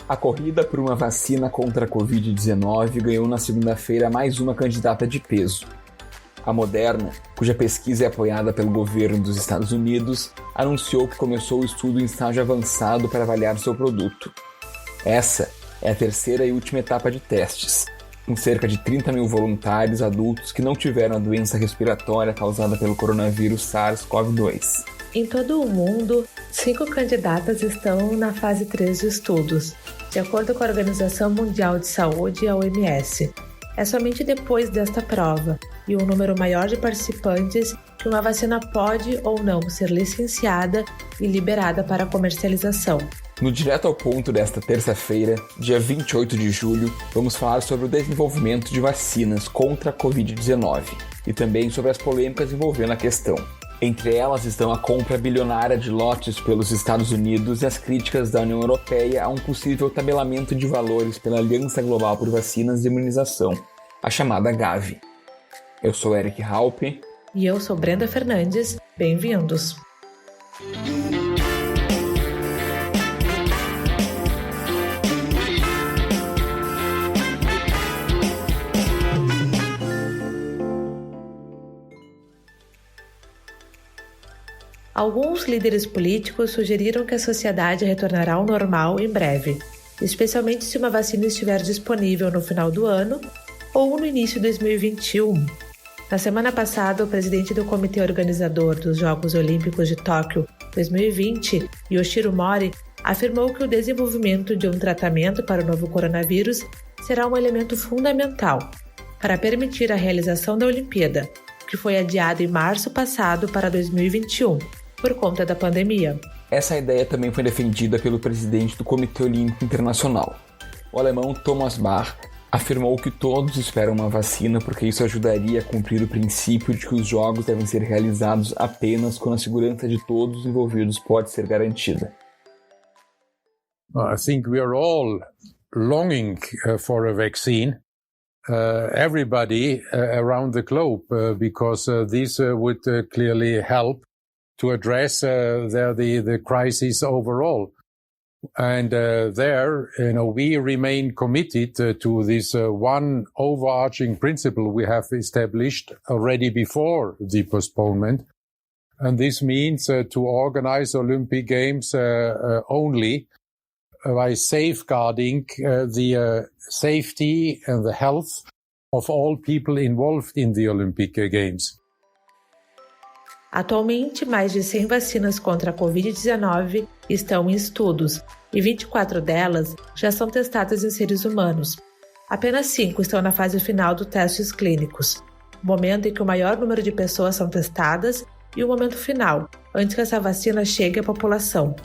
A corrida por uma vacina contra a Covid-19 ganhou na segunda-feira mais uma candidata de peso. A Moderna, cuja pesquisa é apoiada pelo governo dos Estados Unidos, anunciou que começou o estudo em estágio avançado para avaliar seu produto. Essa é a terceira e última etapa de testes, com cerca de 30 mil voluntários adultos que não tiveram a doença respiratória causada pelo coronavírus SARS-CoV-2. Em todo o mundo, 5 candidatas estão na fase 3 de estudos, de acordo com a Organização Mundial de Saúde, a OMS. É somente depois desta prova e um número maior de participantes que uma vacina pode ou não ser licenciada e liberada para comercialização. No Direto ao Ponto desta terça-feira, dia 28 de julho, vamos falar sobre o desenvolvimento de vacinas contra a Covid-19 e também sobre as polêmicas envolvendo a questão. Entre elas estão a compra bilionária de lotes pelos Estados Unidos e as críticas da União Europeia a um possível tabelamento de valores pela Aliança Global por Vacinas e Imunização, a chamada Gavi. Eu sou Eric Halpe. E eu sou Brenda Fernandes. Bem-vindos! Alguns líderes políticos sugeriram que a sociedade retornará ao normal em breve, especialmente se uma vacina estiver disponível no final do ano ou no início de 2021. Na semana passada, o presidente do Comitê Organizador dos Jogos Olímpicos de Tóquio 2020, Yoshiro Mori, afirmou que o desenvolvimento de um tratamento para o novo coronavírus será um elemento fundamental para permitir a realização da Olimpíada, que foi adiada em março passado para 2021, por conta da pandemia. Essa ideia também foi defendida pelo presidente do Comitê Olímpico Internacional. O alemão Thomas Bach afirmou que todos esperam uma vacina porque isso ajudaria a cumprir o princípio de que os jogos devem ser realizados apenas quando a segurança de todos os envolvidos pode ser garantida. I think we are all longing for a vaccine. Everybody around the globe, because this would clearly help to address the crisis overall. And we remain committed to this one overarching principle we have established already before the postponement. And this means to organize Olympic Games only by safeguarding the safety and the health of all people involved in the Olympic Games. Atualmente, mais de 100 vacinas contra a Covid-19 estão em estudos e 24 delas já são testadas em seres humanos. Apenas 5 estão na fase final dos testes clínicos, momento em que o maior número de pessoas são testadas e o momento final, antes que essa vacina chegue à população.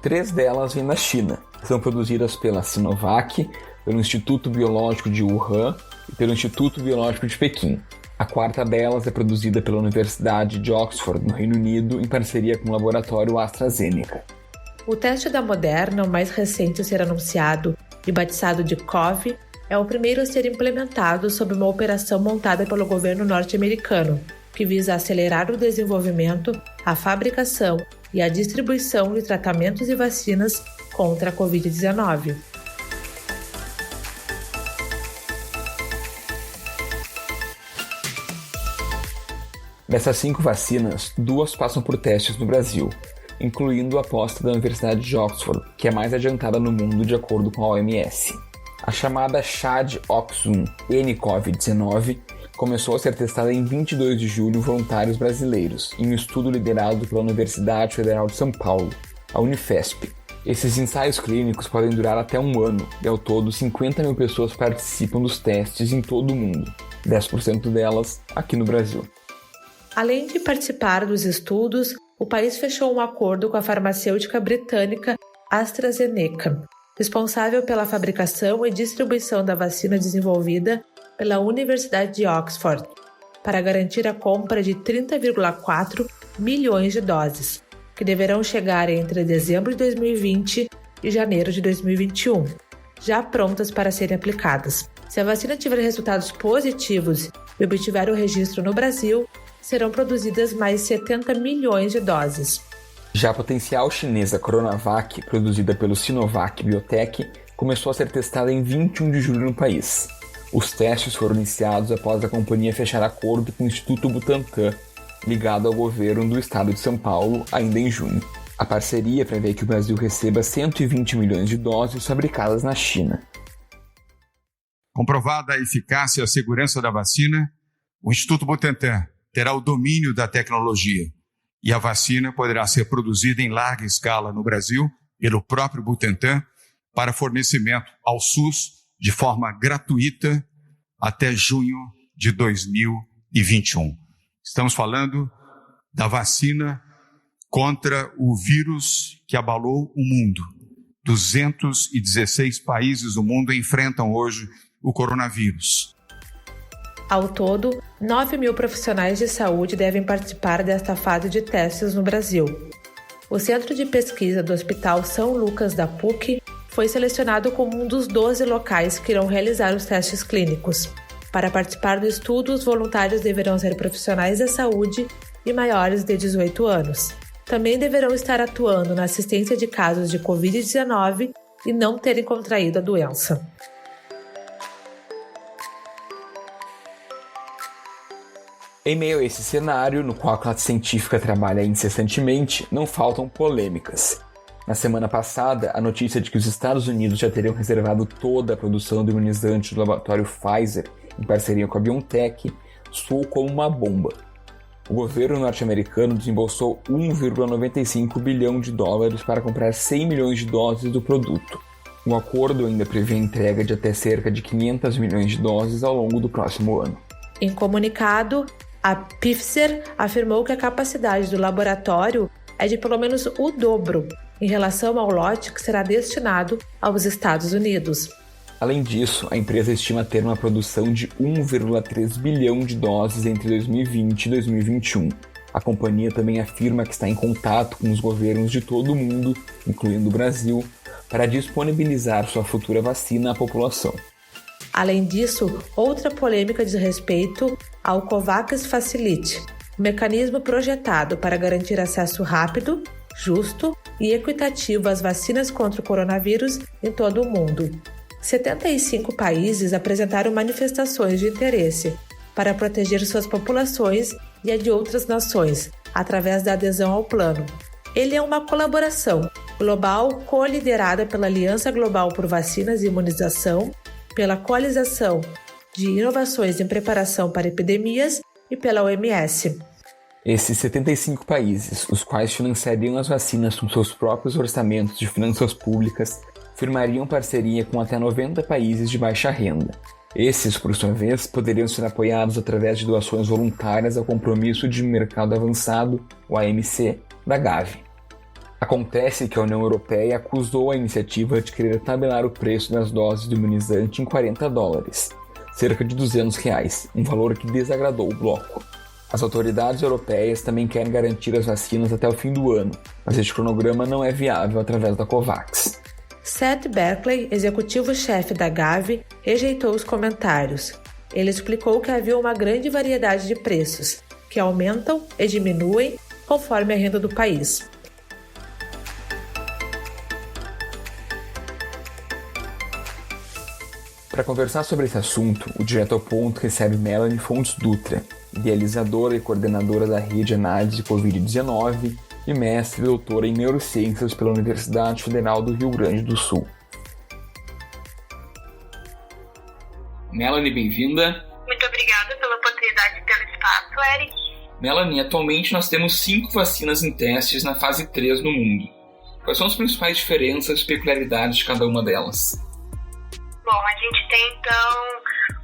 3 delas vêm da China. São produzidas pela Sinovac, pelo Instituto Biológico de Wuhan e pelo Instituto Biológico de Pequim. A 4ª delas é produzida pela Universidade de Oxford, no Reino Unido, em parceria com o laboratório AstraZeneca. O teste da Moderna, o mais recente a ser anunciado e batizado de COV, é o primeiro a ser implementado sob uma operação montada pelo governo norte-americano, que visa acelerar o desenvolvimento, a fabricação e a distribuição de tratamentos e vacinas contra a Covid-19. Dessas 5 vacinas, 2 passam por testes no Brasil, incluindo a aposta da Universidade de Oxford, que é mais adiantada no mundo de acordo com a OMS. A chamada ChAd-Ox1 nCoV-19 começou a ser testada em 22 de julho em voluntários brasileiros, em um estudo liderado pela Universidade Federal de São Paulo, a Unifesp. Esses ensaios clínicos podem durar até 1 ano e, ao todo, 50 mil pessoas participam dos testes em todo o mundo, 10% delas aqui no Brasil. Além de participar dos estudos, o país fechou um acordo com a farmacêutica britânica AstraZeneca, responsável pela fabricação e distribuição da vacina desenvolvida pela Universidade de Oxford, para garantir a compra de 30,4 milhões de doses, que deverão chegar entre dezembro de 2020 e janeiro de 2021, já prontas para serem aplicadas. Se a vacina tiver resultados positivos e obtiver o registro no Brasil, serão produzidas mais 70 milhões de doses. Já a potencial chinesa Coronavac, produzida pelo Sinovac Biotech, começou a ser testada em 21 de julho no país. Os testes foram iniciados após a companhia fechar acordo com o Instituto Butantan, ligado ao governo do estado de São Paulo, ainda em junho. A parceria prevê que o Brasil receba 120 milhões de doses fabricadas na China. Comprovada a eficácia e a segurança da vacina, o Instituto Butantan terá o domínio da tecnologia e a vacina poderá ser produzida em larga escala no Brasil pelo próprio Butantan para fornecimento ao SUS de forma gratuita até junho de 2021. Estamos falando da vacina contra o vírus que abalou o mundo. 216 países do mundo enfrentam hoje o coronavírus. Ao todo, 9 mil profissionais de saúde devem participar desta fase de testes no Brasil. O Centro de Pesquisa do Hospital São Lucas da PUC foi selecionado como um dos 12 locais que irão realizar os testes clínicos. Para participar do estudo, os voluntários deverão ser profissionais da saúde e maiores de 18 anos. Também deverão estar atuando na assistência de casos de Covid-19 e não terem contraído a doença. Em meio a esse cenário, no qual a classe científica trabalha incessantemente, não faltam polêmicas. Na semana passada, a notícia de que os Estados Unidos já teriam reservado toda a produção do imunizante do laboratório Pfizer, em parceria com a BioNTech, soou como uma bomba. O governo norte-americano desembolsou 1,95 bilhão de dólares para comprar 100 milhões de doses do produto. O acordo ainda prevê a entrega de até cerca de 500 milhões de doses ao longo do próximo ano. Em comunicado, a Pfizer afirmou que a capacidade do laboratório é de pelo menos o dobro em relação ao lote que será destinado aos Estados Unidos. Além disso, a empresa estima ter uma produção de 1,3 bilhão de doses entre 2020 e 2021. A companhia também afirma que está em contato com os governos de todo o mundo, incluindo o Brasil, para disponibilizar sua futura vacina à população. Além disso, outra polêmica diz respeito ao COVAX Facility, um mecanismo projetado para garantir acesso rápido, justo e equitativo às vacinas contra o coronavírus em todo o mundo. 75 países apresentaram manifestações de interesse para proteger suas populações e a de outras nações, através da adesão ao plano. Ele é uma colaboração global co-liderada pela Aliança Global por Vacinas e Imunização, pela Coalização de Inovações em Preparação para Epidemias e pela OMS. Esses 75 países, os quais financiariam as vacinas com seus próprios orçamentos de finanças públicas, firmariam parceria com até 90 países de baixa renda. Esses, por sua vez, poderiam ser apoiados através de doações voluntárias ao Compromisso de Mercado Avançado, o AMC, da Gavi. Acontece que a União Europeia acusou a iniciativa de querer tabelar o preço das doses do imunizante em $40, cerca de R$200, um valor que desagradou o bloco. As autoridades europeias também querem garantir as vacinas até o fim do ano, mas este cronograma não é viável através da COVAX. Seth Berkley, executivo-chefe da Gavi, rejeitou os comentários. Ele explicou que havia uma grande variedade de preços, que aumentam e diminuem conforme a renda do país. Para conversar sobre esse assunto, o Direto ao Ponto recebe Melanie Fontes Dutra, idealizadora e coordenadora da Rede Análise Covid-19 e mestre e doutora em Neurociências pela Universidade Federal do Rio Grande do Sul. Melanie, bem-vinda. Muito obrigada pela oportunidade e pelo espaço, Eric. Melanie, atualmente nós temos 5 vacinas em testes na fase 3 no mundo. Quais são as principais diferenças e peculiaridades de cada uma delas? Bom, a gente tem, então,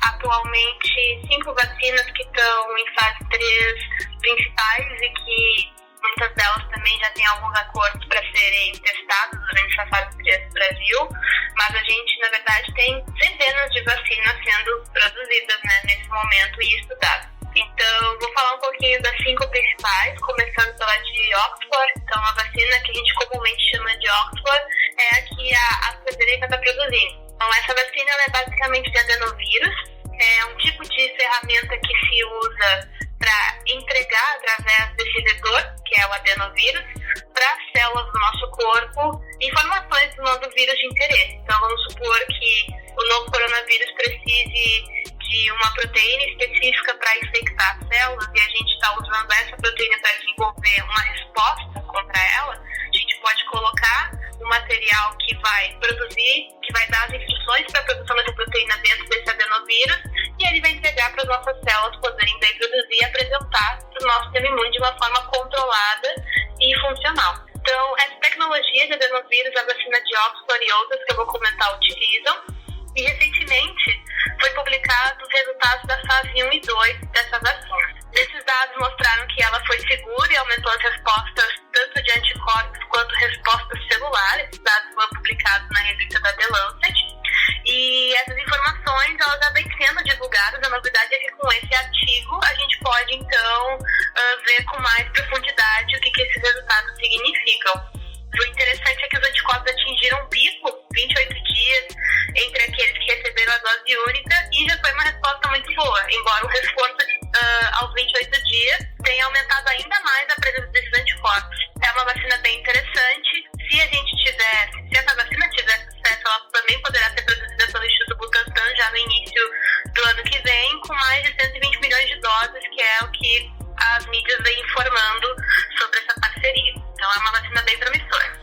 atualmente 5 vacinas que estão em fase 3 principais e que muitas delas também já têm alguns acordos para serem testados durante essa fase 3 do Brasil, mas a gente, na verdade, tem centenas de vacinas sendo produzidas, nesse momento e estudadas. Então, vou falar um pouquinho das 5 principais, começando pela de Oxford. Então, a vacina que a gente comumente chama de Oxford é a que a AstraZeneca está produzindo. Então, essa vacina é basicamente de adenovírus, é um tipo de ferramenta que se usa para entregar através desse vetor, que é o adenovírus, para as células do nosso corpo informações do novo vírus de interesse. Então, vamos supor que o novo coronavírus precise de uma proteína específica para infectar as células e a gente está usando essa proteína para desenvolver uma resposta contra ela. A gente pode colocar um material que vai produzir, que vai dar as instruções para a produção dessa proteína dentro desse adenovírus e ele vai entregar para as nossas células poderem daí produzir e apresentar para o nosso sistema imune de uma forma controlada e funcional. Então, essa tecnologia de adenovírus, a vacina de Oxford e outras que eu vou comentar utilizam. E recentemente foi publicado os resultados da fase 1 e 2 dessa vacina. Esses dados mostraram que ela foi segura e aumentou as respostas tanto de anticorpos quanto respostas celulares. Esses dados foram publicados na revista da The Lancet. E essas informações elas já vêm sendo divulgadas. A novidade é que com esse artigo a gente pode então ver com mais profundidade o que esses resultados significam. O interessante é que os anticorpos atingiram um pico 28 dias entre aqueles que receberam a dose única e já foi uma resposta muito boa, embora o reforço aos 28 dias tenha aumentado ainda mais a presença desses anticorpos. É uma vacina bem interessante. Se essa vacina tiver sucesso, ela também poderá ser produzida pelo Instituto Butantan já no início do ano que vem, com mais de 120 milhões de doses, que é o que as mídias vêm informando sobre essa parceria. Então é uma vacina bem promissora.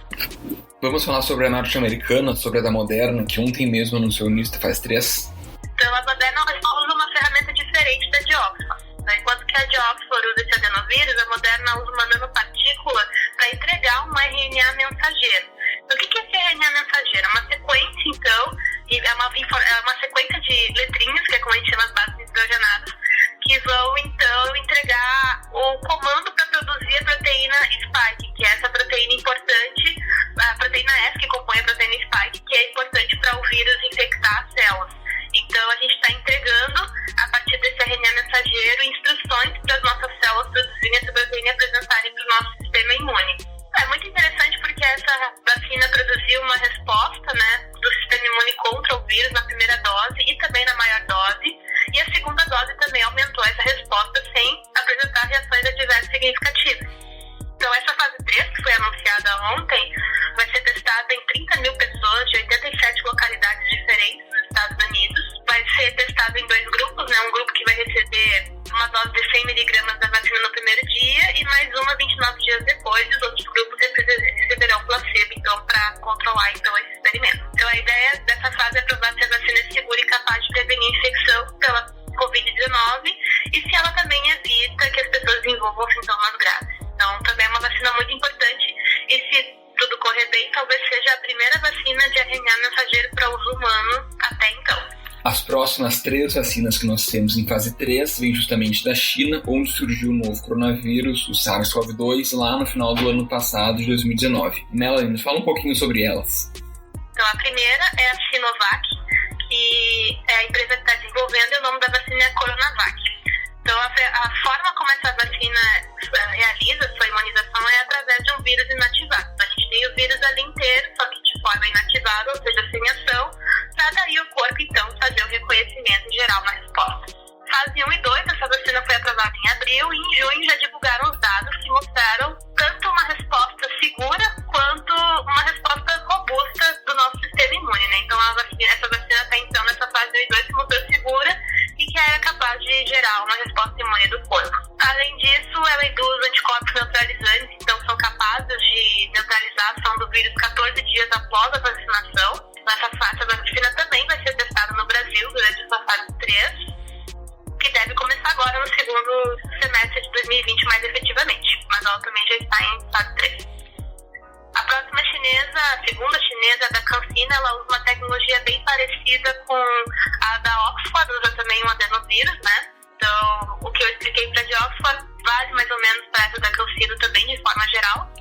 Vamos falar sobre a norte-americana, sobre a da Moderna, que ontem mesmo anunciou o início da fase 3. Então a Moderna usa uma ferramenta diferente da de Oxford. Então, enquanto que a de Oxford usa esse adenovírus, a Moderna usa uma nanopartícula para entregar um RNA mensageiro. Então o que é esse RNA mensageiro? É uma sequência, então, é uma sequência de letrinhas, que é como a gente chama as bases hidrogenadas, que vão, então, entregar o comando para produzir a proteína spike, que é essa proteína importante, a proteína S que compõe a proteína spike, que é importante para o vírus infectar as células. Então, a gente está entregando, a partir desse RNA mensageiro, instruções para as nossas células produzirem essa proteína e apresentarem para o nosso sistema imune. É muito interessante porque essa vacina produziu uma resposta, né, do sistema imune contra o vírus na primeira dose e também na maior dose. E a segunda dose também aumentou essa resposta sem apresentar reações adversas significativas. Então, essa fase 3, que foi anunciada ontem, vai ser testada em 30 mil pessoas de 87 localidades diferentes nos Estados Unidos. Vai ser testada em 2 grupos, né? Um grupo que vai receber uma dose de 100 miligramas da vacina no primeiro dia e mais uma 29 dias depois. E os outros grupos receberão placebo, então, para controlar então, esse experimento. Então, a ideia dessa fase é provar se a vacina é segura e capaz de prevenir a infecção pela Covid-19 e se ela também evita que as pessoas desenvolvam sintomas graves. Então, também é uma vacina muito importante e se tudo correr bem, talvez seja a primeira vacina de RNA mensageiro para uso humano até então. As próximas 3 vacinas que nós temos em fase 3 vêm justamente da China, onde surgiu o novo coronavírus, o SARS-CoV-2, lá no final do ano passado, de 2019. Melanie, nos fala um pouquinho sobre elas. Então, a primeira é a Sinovac, que é a empresa que está desenvolvendo, e o nome da vacina é Coronavac. Então, a forma como essa vacina realiza sua imunização é através de um vírus inativado. Então, a gente tem o vírus ali inteiro, só que de forma inativada, ou seja, sem ação, para daí o corpo, então, fazer o reconhecimento e gerar uma resposta. Fase 1 e 2, essa vacina foi aprovada em abril e em junho já divulgaram os dados que mostraram tanto uma resposta segura quanto uma resposta robusta do nosso sistema imune, né? Então, essa vacina está, então, nessa fase 1 e 2 se mostrou segura e que era capaz de gerar uma resposta imune do corpo. Além disso, ela induz anticorpos neutralizantes, então são capazes de neutralizar a ação do vírus 14 dias após a vacinação. Essa vacina também vai ser testada no Brasil durante essa fase 3, que deve começar agora no segundo semestre de 2020 mais efetivamente, mas ela também já está em fase 3. A próxima chinesa, a segunda chinesa, da CanSino, ela usa uma tecnologia bem parecida com a da Oxford, usa também um adenovírus, né? Então, o que eu expliquei para a de Oxford vale mais ou menos para essa da CanSino também, de forma geral.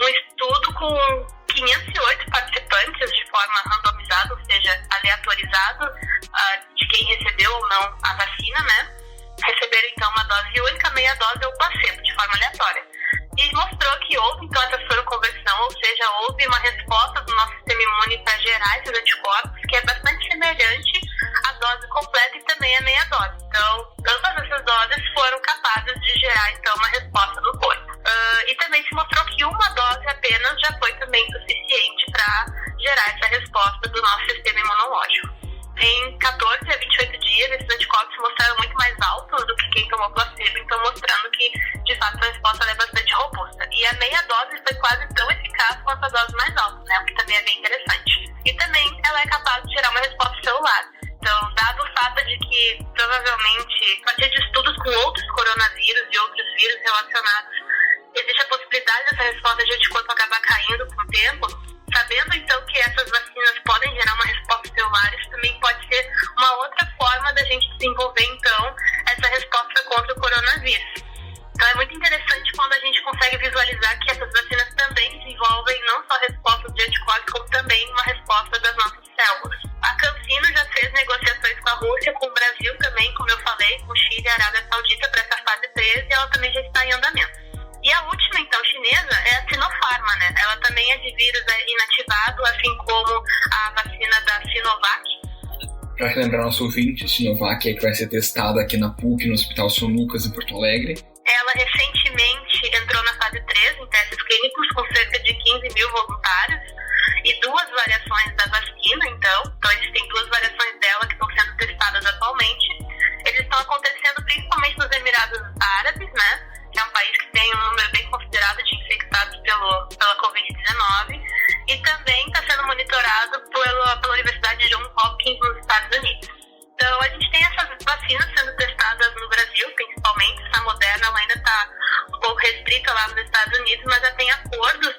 Um estudo com 508 participantes de forma randomizada, ou seja, aleatorizado, de quem recebeu ou não a vacina, né? Receberam, então, uma dose única, meia dose ou placebo, de forma aleatória. E mostrou que houve, então, essa soroconversão, ou seja, houve uma resposta do nosso sistema imune para gerar esses anticorpos, que é bastante semelhante à dose completa e também à meia dose. Então, ambas essas doses foram capazes de gerar, então, uma resposta no corpo. E também se mostrou que uma dose apenas já foi também suficiente para gerar essa resposta do nosso sistema imunológico. Em 14 a 28 dias, esses anticorpos se mostraram muito mais altos do que quem tomou placebo, então mostrando que, de fato, a resposta é bastante robusta. E a meia dose foi quase tão eficaz quanto a dose mais alta, né? O que também é bem interessante. E também ela é capaz de gerar uma resposta celular. Então, dado o fato de que, provavelmente, a partir de estudos com outros coronavírus e outros vírus relacionados, existe a possibilidade dessa resposta de anticorpo acabar caindo com o tempo, sabendo, então, que essas vacinas podem gerar uma resposta celular, isso também pode ser uma outra forma da gente desenvolver, então, essa resposta contra o coronavírus. Então, é muito interessante quando a gente consegue visualizar que essas vacinas também desenvolvem não só respostas de anticorpos, como também uma resposta das nossas células. A CanSino já fez negociações com a Rússia, com o Brasil também, como eu falei, com o Chile e a Arábia Saudita para essa fase 3, e ela também já está em andamento. E a última, então, chinesa, é a Sinopharma, né? Ela também é de vírus inativado, assim como a vacina da Sinovac. Para relembrar nosso ouvinte, Sinovac é que vai ser testada aqui na PUC, no Hospital São Lucas, em Porto Alegre. Ela recentemente entrou na fase 3, em testes clínicos, com cerca de 15 mil voluntários, e 2 variações da vacina, então existem 2 variações dela que estão sendo testadas atualmente. Eles estão acontecendo principalmente nos Emirados Árabes, né? Que é um país que tem um número bem considerável de infectados pela Covid-19, e também está sendo monitorado pela Universidade de Johns Hopkins nos Estados Unidos. Então, a gente tem essas vacinas sendo testadas no Brasil, principalmente. Essa Moderna ela ainda está um pouco restrita lá nos Estados Unidos, mas já tem acordos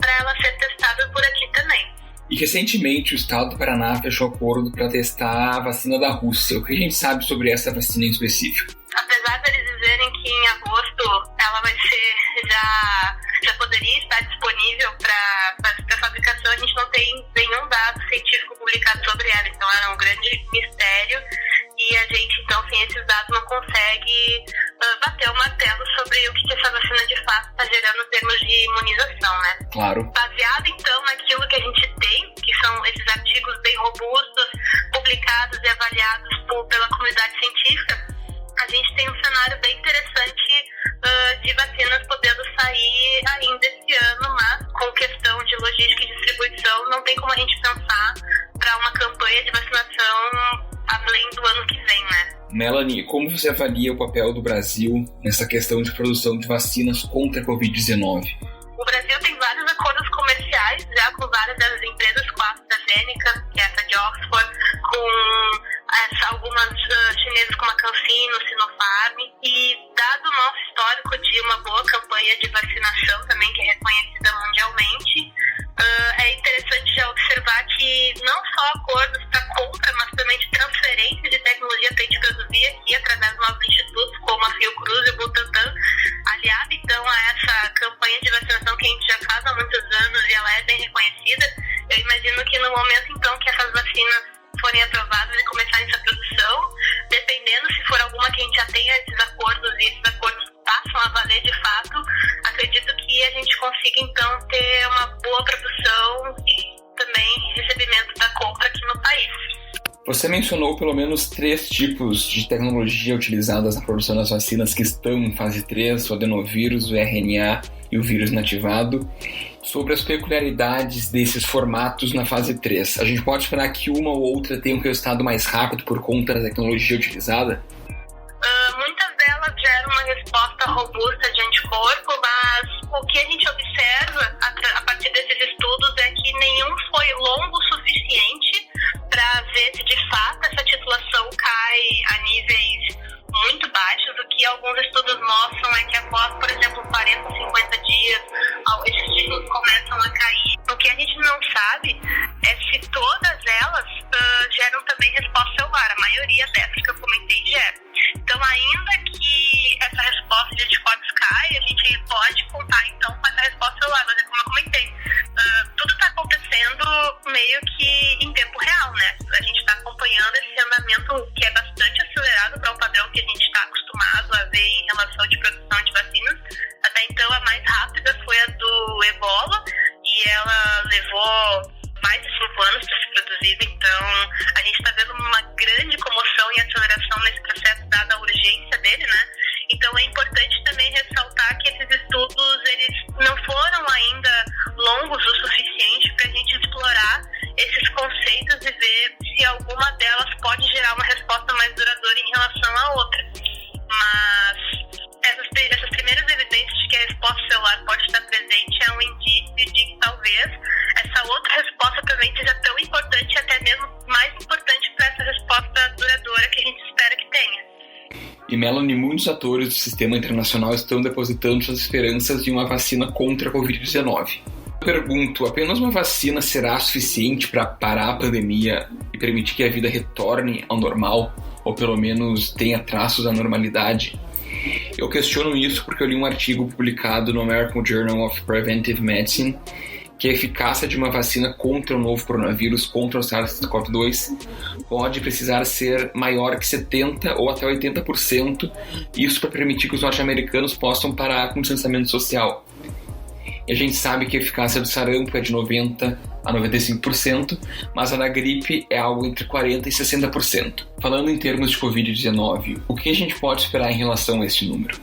para ela ser testada por aqui também. E recentemente o estado do Paraná fechou acordo para testar a vacina da Rússia. O que a gente sabe sobre essa vacina em específico? Apesar deles dizerem que em agosto ela vai ser, já poderia estar disponível para fabricação, a gente não tem nenhum dado científico publicado sobre ela, então era um grande mistério, e a gente, então, sem esses dados, não consegue bater o martelo sobre o que essa vacina de fato está gerando em termos de imunização, né? Claro. Baseado, então, naquilo que a gente tem, que são esses artigos bem robustos, publicados e avaliados pela comunidade científica, a gente tem um cenário bem interessante de vacinas podendo sair ainda esse ano, mas com questão de logística e distribuição, não tem como a gente pensar para uma campanha de vacinação além do ano que vem, né? Melanie, como você avalia o papel do Brasil nessa questão de produção de vacinas contra a Covid-19? O Brasil tem vários acordos comerciais já com várias das empresas, com a AstraZeneca, que é essa de Oxford, com algumas chinesas como a CanSino, Sinopharm, e dado o nosso histórico de uma boa campanha de vacinação também, que é reconhecida mundialmente, é interessante já observar que não só acordos para compra, mas também de transferência de tecnologia para a gente produzir aqui através dos nossos institutos, como a Fiocruz e o Butantan, aliado então a essa campanha de vacinação que a gente já faz há muitos anos e ela é bem reconhecida. Eu imagino que no momento então que essas vacinas forem aprovadas e começarem essa produção, dependendo se for alguma que a gente já tenha esses acordos e esses acordos passam a valer de fato, acredito que a gente consiga então ter uma boa produção e também recebimento da compra aqui no país. Você mencionou pelo menos 3 tipos de tecnologia utilizadas na produção das vacinas que estão em fase 3, o adenovírus, o RNA e o vírus inativado. Sobre as peculiaridades desses formatos na fase 3, a gente pode esperar que uma ou outra tenha um resultado mais rápido por conta da tecnologia utilizada? Muitas delas geram uma resposta robusta de anticorpo, mas o que a gente observa a partir desses estudos é que nenhum foi longo o suficiente para ver se de fato essa titulação cai a níveis muito baixos. O que alguns estudos mostram é que após, por exemplo, 40, 50 dias, esses títulos começam a cair. O que a gente não sabe é se todas elas geram também resposta celular. A maioria dessas que eu comentei gera. Então, ainda que essa resposta de anticorpos caia, a gente pode contar, então, com essa resposta celular. Mas, como eu comentei, tudo está acontecendo meio que em tempo real, né? A gente está acompanhando esse andamento que é bastante acelerado para o padrão que a gente está acostumado a ver em relação de produção de vacinas. Até então, a mais rápida foi a do Ebola, e ela levou mais de 5 anos para ser produzida. Então, a gente está vendo uma grande comoção e aceleração nesse processo, dada a urgência dele, né? Então, é importante também ressaltar que esses estudos E Melanie, muitos atores do sistema internacional estão depositando suas esperanças em uma vacina contra a Covid-19. Eu pergunto, apenas uma vacina será suficiente para parar a pandemia e permitir que a vida retorne ao normal, ou pelo menos tenha traços da normalidade? Eu questiono isso porque eu li um artigo publicado no American Journal of Preventive Medicine que a eficácia de uma vacina contra o novo coronavírus, contra o SARS-CoV-2, pode precisar ser maior que 70% ou até 80%, isso para permitir que os norte-americanos possam parar com o distanciamento social. E a gente sabe que a eficácia do sarampo é de 90% a 95%, mas a da gripe é algo entre 40% e 60%. Falando em termos de Covid-19, o que a gente pode esperar em relação a esse número?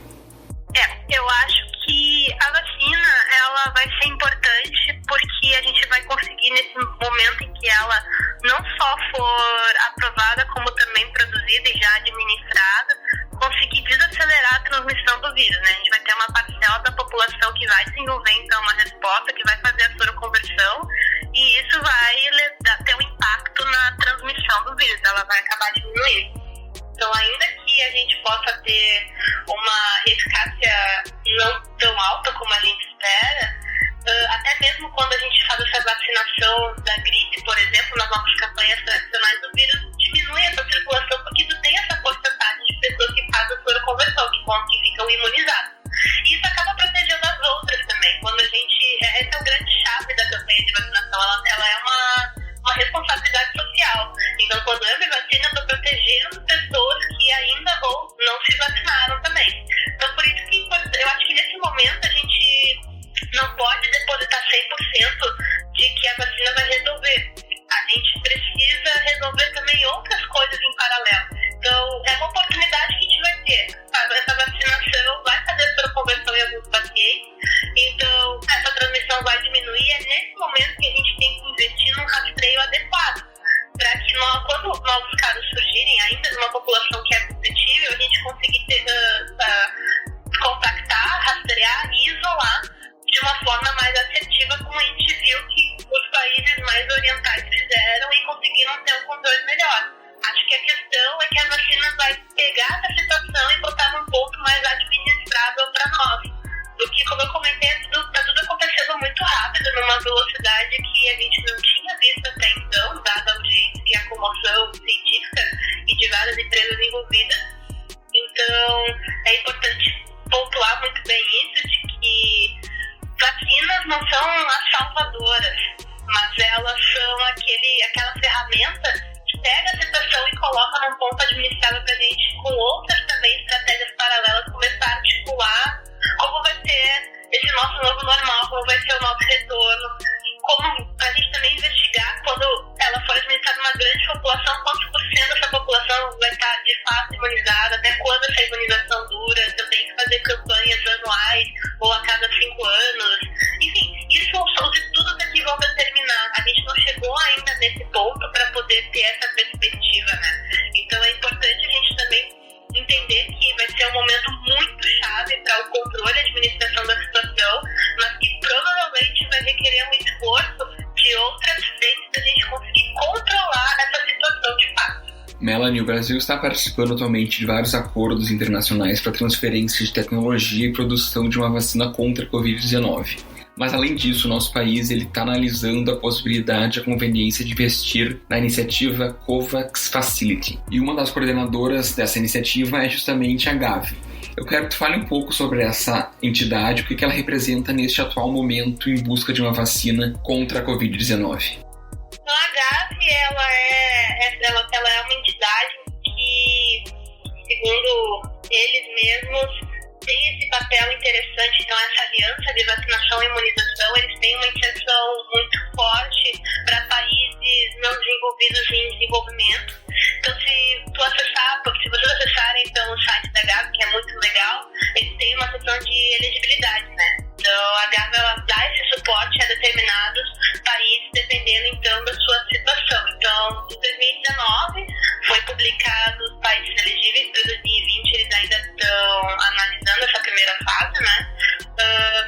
Eu acho que a vacina ela vai ser importante porque a gente vai conseguir, nesse momento em que ela não só for aprovada, como também produzida e já administrada, conseguir desacelerar a transmissão do vírus, né? A gente vai ter uma parcela da população que vai desenvolver, então, uma resposta que vai fazer a soroconversão e isso vai ter um impacto na transmissão do vírus, ela vai acabar diminuindo. Então, ainda que a gente possa ter uma eficácia não tão alta como a gente espera, até mesmo quando a gente faz essa vacinação da gripe, por exemplo, nas nossas campanhas tradicionais, o vírus diminui essa circulação porque tu tem essa porcentagem de pessoas que fazem a soroconversão, que ficam imunizadas. E isso acaba protegendo as outras também. Quando a gente... Essa é a grande chave da campanha de vacinação, ela é uma responsabilidade social. Então, quando eu me vacino, eu estou protegendo pessoas que ainda ou não se vacinaram também. Então, por isso que eu acho que nesse momento a gente não pode depositar 100% de que a vacina vai resolver. A gente precisa resolver também outras coisas em paralelo. Então, é uma oportunidade que a gente vai ter. Essa vacinação vai fazer a soroconversão em alguns pacientes. Então, essa transmissão vai diminuir. É nesse momento que a gente tem que investir num rastreio adequado. Para que quando novos casos surgirem, ainda numa população que é suscetível, a gente conseguir contactar, rastrear e isolar de uma forma mais assertiva, como a gente viu que os países mais orientais fizeram e conseguiram ter um controle melhor. Acho que a questão é que a vacina vai pegar essa situação e botar num ponto mais administrável para nós. Porque, como eu comentei, está tudo acontecendo muito rápido, numa velocidade que a gente não tinha visto até então, dada a urgência e a comoção científica e de várias empresas envolvidas. Então, é importante pontuar muito bem isso, de que vacinas não são as salvadoras, mas elas são aquela ferramenta que pega a situação e coloca num ponto administrável para a gente, com outras também estratégias paralelas, começar a articular como vai ser esse nosso novo normal, como vai ser o nosso retorno, como a gente também investigar, quando ela for administrada uma grande população, quantos por cento dessa população vai estar de fato imunizada, até quando essa imunização dura, se eu tenho que fazer campanhas anuais ou a cada 5 anos. Enfim, isso os estudos aqui vão determinar. A gente não chegou ainda nesse ponto para poder ter essa perspectiva, né? Então é importante a gente também entender que vai ser um momento muito chave para o controle e administração da situação, mas que provavelmente vai requerer um esforço de outras frentes para a gente conseguir controlar essa situação de fato. Melanie, o Brasil está participando atualmente de vários acordos internacionais para transferência de tecnologia e produção de uma vacina contra a Covid-19. Mas, além disso, o nosso país está analisando a possibilidade e a conveniência de investir na iniciativa COVAX Facility. E uma das coordenadoras dessa iniciativa é justamente a Gavi. Eu quero que tu fale um pouco sobre essa entidade, o que ela representa neste atual momento em busca de uma vacina contra a Covid-19. Então, a Gavi ela é uma entidade que, segundo eles mesmos, tem esse papel interessante. Então, essa aliança de vacinação e imunização, eles têm uma intenção muito forte para países não desenvolvidos em desenvolvimento. Então, se vocês acessarem então, o site da Gavi, que é muito legal, eles têm uma seção de elegibilidade, né? Então, a Gavi ela dá esse suporte a determinados países, dependendo então da sua situação. Então, em 2019, foi publicado os países elegíveis. Para 2020, eles ainda estão analisando essa primeira fase, né?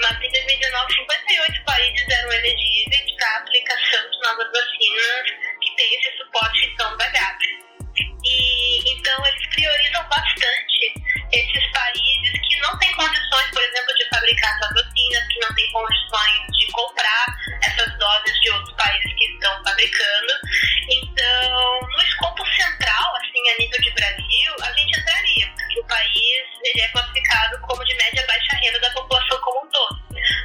Mas em 2019, 58 países eram elegíveis para a aplicação de novas vacinas que têm esse suporte então da Gavi. E então eles priorizam bastante fabricando. Então, no escopo central, assim, a nível de Brasil, a gente entraria, porque o país ele é classificado como de média baixa renda da população como um todo.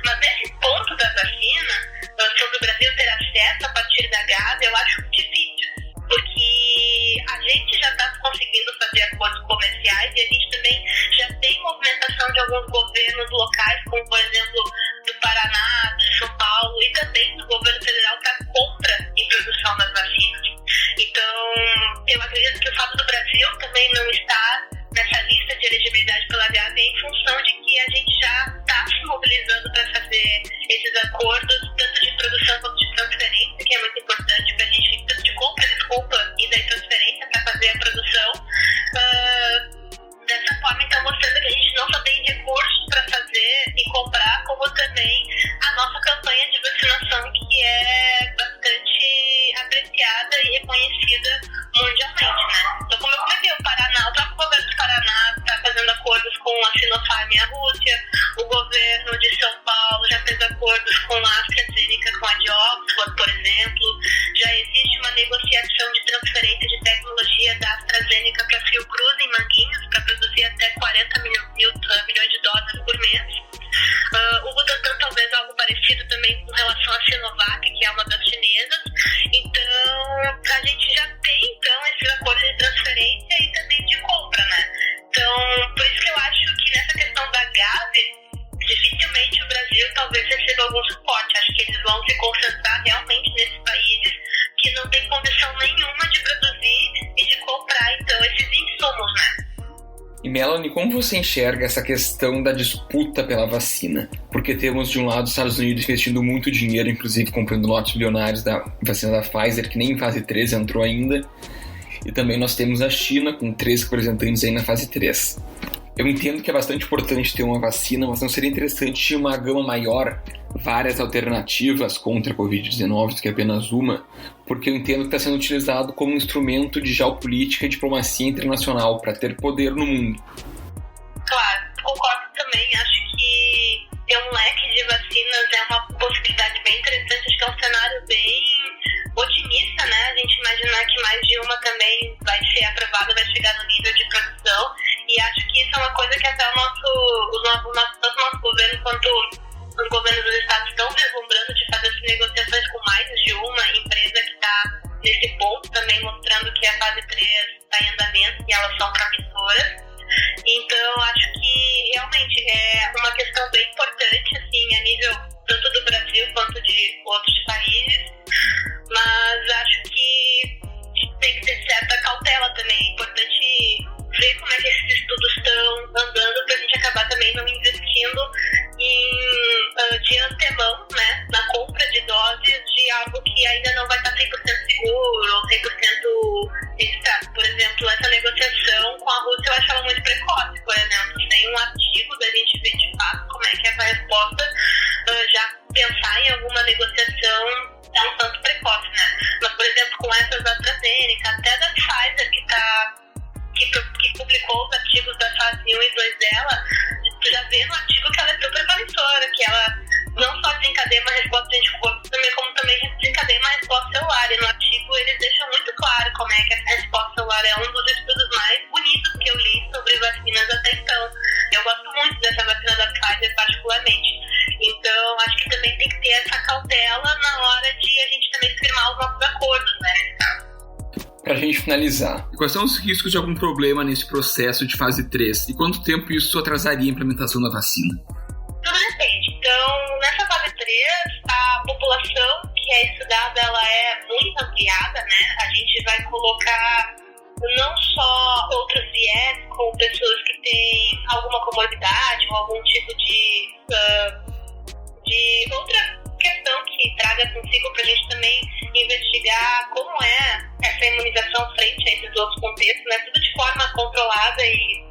Mas nesse ponto da vacina, sobre o Brasil ter acesso a partir da Gavi, eu acho difícil, porque a gente já está conseguindo fazer acordos comerciais e a gente também já tem movimentação de alguns governos locais, como por exemplo do Paraná, de São Paulo e também do governo federal para compra e produção das vacinas. Então, eu acredito que o fato do Brasil também não estar nessa lista de elegibilidade pela Gavi é em função de que a gente já está se mobilizando para fazer esses acordos, tanto de produção quanto de transferência, que é muito importante para a gente, tanto de compra, e daí transferência para fazer a produção. Dessa forma, então, mostrando que a gente não só tem recursos para fazer e comprar, como também a nossa campanha de vacinação, que é bastante apreciada e reconhecida mundialmente, né? Então, como eu comentei, o próprio governo do Paraná está fazendo acordos com a Sinopharm e a Rússia, o governo de São Paulo já fez acordos com a AstraZeneca, com a de Oxford, por exemplo. Já existe uma negociação de transferência de tecnologia da AstraZeneca para Fiocruz em Manguinhos, para produzir até 40 milhões de doses por mês. O Butantan talvez algo parecido também com relação à Sinovac, que é uma das chinesas. Então, a gente já tem esses acordos de transferência e também de compra, né? Então, por isso que eu acho que nessa questão da Gavi, dificilmente o Brasil talvez receba algum suporte. Acho que eles vão se concentrar realmente nesses países que não têm condição nenhuma de produzir e de comprar, então, esses insumos, né? E Melanie, como você enxerga essa questão da disputa pela vacina? Porque temos, de um lado, os Estados Unidos investindo muito dinheiro, inclusive comprando lotes bilionários da vacina da Pfizer, que nem em fase 3 entrou ainda. E também nós temos a China, com 3 representantes aí na fase 3. Eu entendo que é bastante importante ter uma vacina, mas não seria interessante uma gama maior, várias alternativas contra a Covid-19 do que apenas uma, porque eu entendo que está sendo utilizado como um instrumento de geopolítica e diplomacia internacional para ter poder no mundo. Claro, concordo também. Acho que ter um leque de vacinas é uma possibilidade bem interessante. Acho que é um cenário bem otimista, né? A gente imaginar que mais de uma também vai ser aprovada, vai chegar no nível de produção. E acho que isso é uma coisa que até tanto o nosso governo quanto os governos dos estados estão vislumbrando de fazer essas negociações com mais de uma empresa que está nesse ponto, também mostrando que a fase 3 está em andamento e elas são promissoras. Então, acho que realmente é uma questão bem importante, assim, a nível tanto do Brasil quanto de outros países, mas acho que tem que ter certa cautela também. É importante ver como é que esses estudos estão andando para a gente acabar também não investindo de antemão, né, na compra de doses de algo que ainda não vai estar 100% seguro ou 100% registrado. Por exemplo, essa negociação com a Rússia eu achava muito precoce, por exemplo, sem um artigo da gente ver de fato como é que é essa resposta, já pensar em alguma negociação é um tanto precoce, né? Mas, por exemplo, com essas da AstraZeneca, até da Pfizer, que publicou os artigos da fase 1 e 2 dela, tu já vê no artigo que ela é super promissora, que ela não só desencadeia uma resposta de anticorpo, como também desencadeia uma resposta celular. E no artigo eles deixam muito claro como é que essa resposta celular é um dos estudos mais bonitos que eu li sobre vacinas até então. Eu gosto muito dessa vacina da Pfizer particularmente. Então, acho que também tem que ter essa cautela na hora de a gente também firmar os nossos acordos, né? Para a gente finalizar, quais são os riscos de algum problema nesse processo de fase 3 e quanto tempo isso atrasaria a implementação da vacina? Tudo depende. Então, nessa fase 3, a população que é estudada ela é muito ampliada, né? A gente vai colocar não só outros viés, como pessoas que têm alguma comorbidade ou algum tipo de outra questão que traga consigo para a gente também investigar como é essa imunização frente a esses outros contextos, né? Tudo de forma controlada e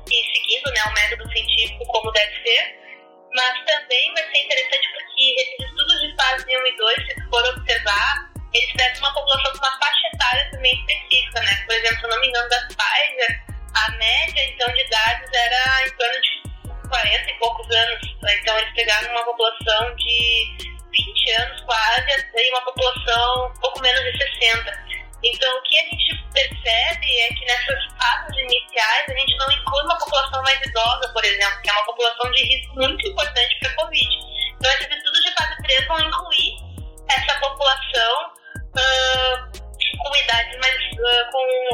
seguindo, né, o método científico como deve ser. Mas também vai ser interessante porque esses estudos de fase 1 e 2, se for observar, eles pegam uma população com uma faixa etária também específica, né? Por exemplo, se eu não me engano, da Pfizer, a média, então, de idades era em torno de 40 e poucos anos. Então, eles pegaram uma população de 20 anos quase, e uma população população um pouco menos de 60. Então, o que a gente percebe é que nessas fases iniciais a gente não inclui uma população mais idosa, por exemplo, que é uma população de risco muito importante para a Covid. Então, esses estudos de fase 3 vão incluir essa população com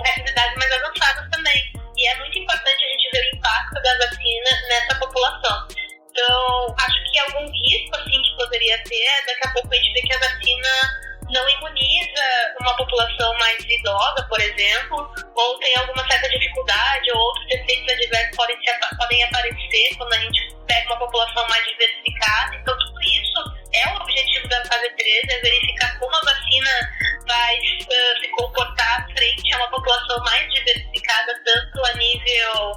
essas idades mais avançadas também. E é muito importante a gente ver o impacto da vacina nessa população. Então, acho que algum risco assim, que poderia ter, daqui a pouco a gente vê que a vacina não imuniza uma população mais idosa, por exemplo, ou tem alguma certa dificuldade, ou outros efeitos adversos podem aparecer quando a gente pega uma população mais diversificada. Então, tudo isso é o objetivo da fase 3, é verificar como a vacina vai se comportar frente a uma população mais diversificada, tanto a nível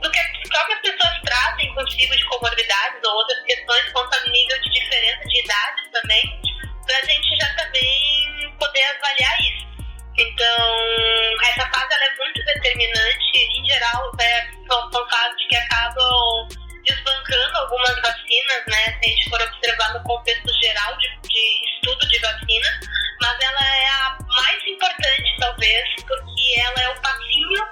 do que as próprias pessoas trazem consigo de comorbidades ou outras questões, quanto a nível de diferença de idades também, para a gente já também poder avaliar isso. Então, essa fase ela é muito determinante. Em geral, são fases que acabam desbancando algumas vacinas, né? Se a gente for observar no contexto geral de estudo de vacina, mas ela é a mais importante, talvez, porque ela é o passinho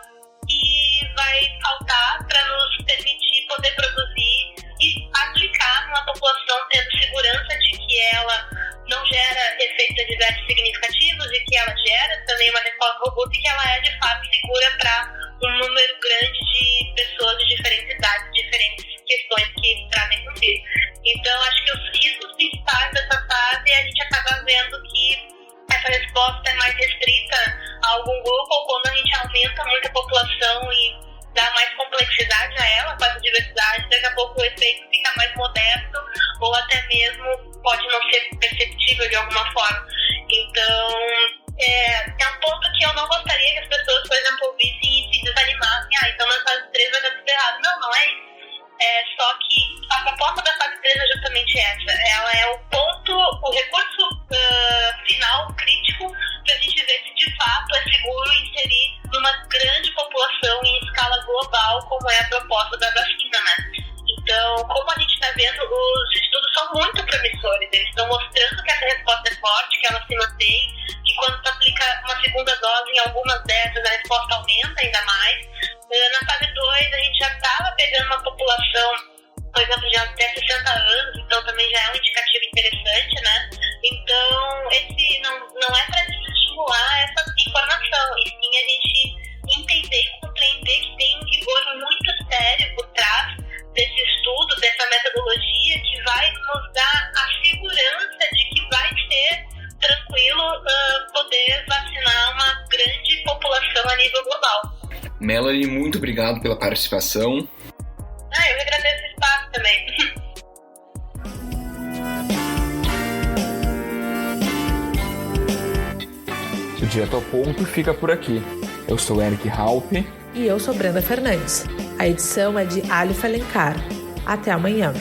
que vai faltar para nos permitir poder produzir e aplicar numa população tendo segurança de que ela não gera efeitos adversos significativos e que ela gera também uma resposta robusta e que ela é de fato segura para um número grande de pessoas de diferentes idades, diferentes questões que trazem consigo. Então, acho que os riscos principais dessa fase a gente acaba vendo que essa resposta é mais restrita a algum grupo, ou quando a gente aumenta muito a população e dá mais complexidade a ela, com essa diversidade, daqui a pouco o efeito fica mais modesto ou até mesmo pode não ser perceptível de alguma forma. Então, é um ponto que eu não gostaria que as pessoas, por exemplo, ouvissem e se desanimassem. Então na fase 3 vai dar tudo errado. Não é isso. Só que a proposta da fase 3 é justamente essa. Ela é o ponto, o recurso final crítico para a gente ver se de fato é seguro inserir numa grande população em escala global, como é a proposta da vacina, né? Então, como a gente está vendo, os estudos são muito promissores. Eles estão mostrando que essa resposta é forte, que ela se mantém, que quando tu aplica uma segunda dose em algumas dessas, a resposta aumenta ainda mais. Na fase 2, a gente já estava pegando uma população, por exemplo, de até 60 anos, então também já é um indicativo interessante, né? Então, esse não é para estimular essa informação, e sim a gente entender e compreender que tem um rigor muito sério por trás desse estudo, dessa metodologia, que vai nos dar a segurança de que vai ser tranquilo poder vacinar uma grande população a nível global. Melanie, muito obrigado pela participação. Eu agradeço o espaço também. O Direto ao Ponto fica por aqui. Eu sou Eric Halpe. E eu sou Brenda Fernandes. A edição é de Alif Alencar. Até amanhã.